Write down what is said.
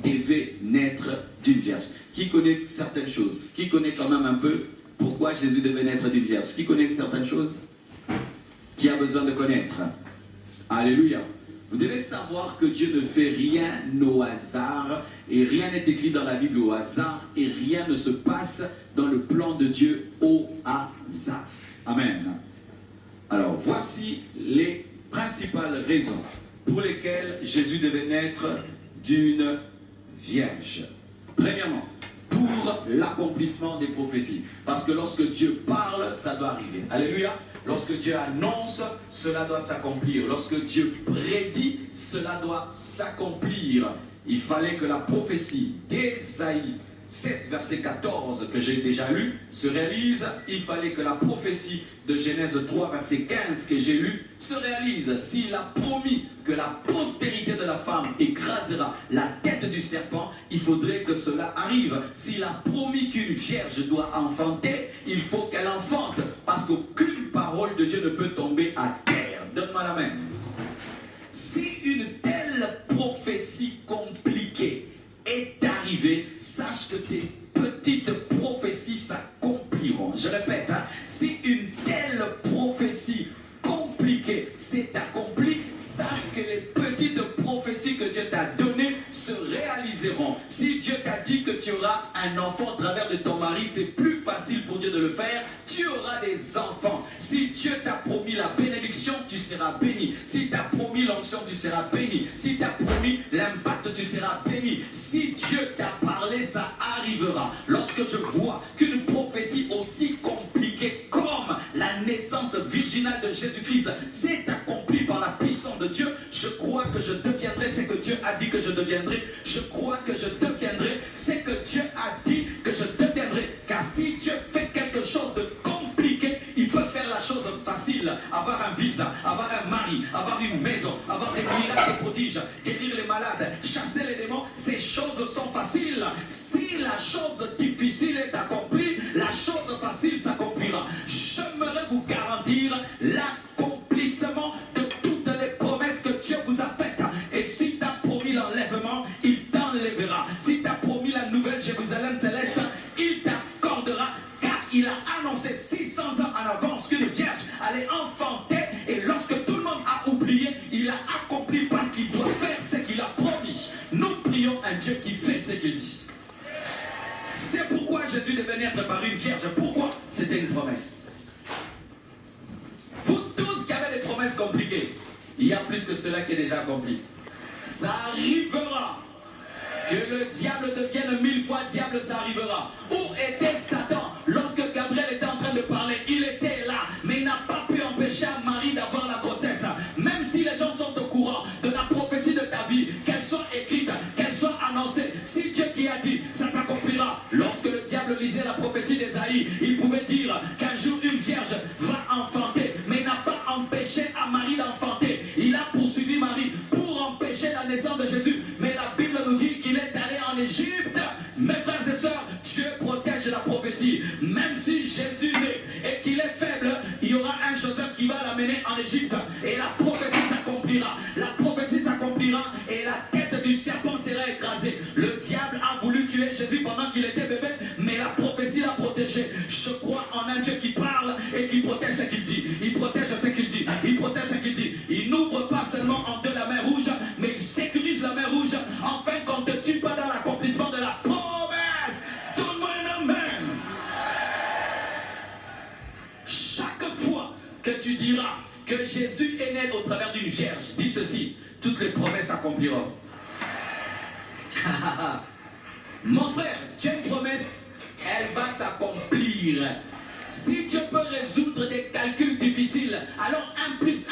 devait naître d'une vierge. Qui connaît certaines choses? Qui connaît quand même un peu pourquoi Jésus devait naître d'une vierge? Qui connaît certaines choses? Qui a besoin de connaître? Alléluia. Vous devez savoir que Dieu ne fait rien au hasard et rien n'est écrit dans la Bible au hasard et rien ne se passe dans le plan de Dieu au hasard. Amen. Alors voici les principales raisons pour lesquelles Jésus devait naître d'une vierge. Premièrement, pour l'accomplissement des prophéties. Parce que lorsque Dieu parle, ça doit arriver. Alléluia. Lorsque Dieu annonce, cela doit s'accomplir. Lorsque Dieu prédit, cela doit s'accomplir. Il fallait que la prophétie d'Ésaïe 7, verset 14, que j'ai déjà lu, se réalise. Il fallait que la prophétie de Genèse 3, verset 15, que j'ai lu, se réalise. S'il a promis que la postérité de la femme écrasera la tête du serpent, il faudrait que cela arrive. S'il a promis qu'une vierge doit enfanter, il faut qu'elle enfante. Parce qu'aucune parole de Dieu ne peut tomber à terre. Donne-moi la main. Si une telle prophétie compliquée est arrivée, sache que tes petites prophéties s'accompliront. Je répète, si une telle prophétie compliquée s'est accomplie, sache que les petites prophéties que Dieu t'a données se réaliseront. Si Dieu t'a dit que tu auras un enfant au travers de ton mari, c'est plus facile pour Dieu de le faire. Tu auras des enfants. Si Dieu t'a promis la bénédiction, tu seras béni. Si t'a promis l'onction, tu seras béni. Si t'a promis l'impact, tu seras béni. Si Dieu t'a parlé, ça arrivera. Lorsque je vois qu'une prophétie aussi compliquée comme la naissance virginale de Jésus-Christ s'est accomplie par la puissance de Dieu, je crois que je deviendrai ce que Dieu a dit que je deviendrai. Je crois que je deviendrai ce que Dieu a dit que je deviendrai. Car si Dieu fait quelque chose de compliqué, il peut faire la chose facile. Avoir un visa, avoir un mari, avoir une maison, avoir des miracles, des prodiges, guérir les malades, chasser les démons, ces choses sont faciles. Si la chose difficile est accomplie, la chose facile s'accomplira. J'aimerais vous garantir l'accomplissement de toutes les promesses que Dieu vous a faites. Et si tu as promis l'enlèvement, il t'enlèvera. Si tu as promis la nouvelle Jérusalem céleste, il t'accordera. Car il a annoncé 600 ans en avance qu'une vierge allait enfanter. Et lorsque tout le monde a oublié, il a accompli parce qu'il doit faire ce qu'il a promis. Nous prions un Dieu qui fait ce qu'il dit. C'est pourquoi Jésus devait naître par une vierge. Pourquoi? C'était une promesse. Vous tous qui avez des promesses compliquées, il y a plus que cela qui est déjà accompli. Ça arrivera. Que le diable devienne 1000 fois diable, ça arrivera. Où était Satan lorsque Gabriel était en train de parler? Il était là, mais il n'a pas pu empêcher à Marie d'avoir la grossesse. Même si les gens sont au courant de la prophétie de ta vie, qu'elle soit écrite, qu'elle soit annoncée, si Dieu qui a dit, ça s'accomplira. Lorsque le diable lisait la prophétie d'Ésaïe, il pouvait dire qu'un jour une vierge va enfanter, mais il n'a pas empêché à Marie d'enfanter. Il a poursuivi Marie pour empêcher la naissance de Jésus. Mais la Bible nous dit qu'il est allé en Égypte. Mes frères et sœurs, Dieu protège la prophétie. Même si Jésus naît et qu'il est faible, il y aura un Joseph qui va l'amener en Égypte. Et la prophétie s'accomplira. La prophétie s'accomplira et la tête du serpent sera écrasée. Le diable a voulu tuer Jésus pendant qu'il était bébé, mais la prophétie l'a protégé. Je crois en un Dieu qui parle et qui protège ce qu'il dit. Il protège ce qu'il dit. Il protège ce qu'il dit. Il n'ouvre pas seulement en deux la mer rouge, mais il sécurise la mer rouge afin qu'on ne te tue pas dans l'accomplissement de la promesse. Donne-moi un amen. Chaque fois que tu diras que Jésus est né au travers d'une vierge, dis ceci: toutes les promesses s'accompliront. Mon frère, tu as une promesse, elle va s'accomplir. Si Dieu peut résoudre des calculs difficiles, alors 1 plus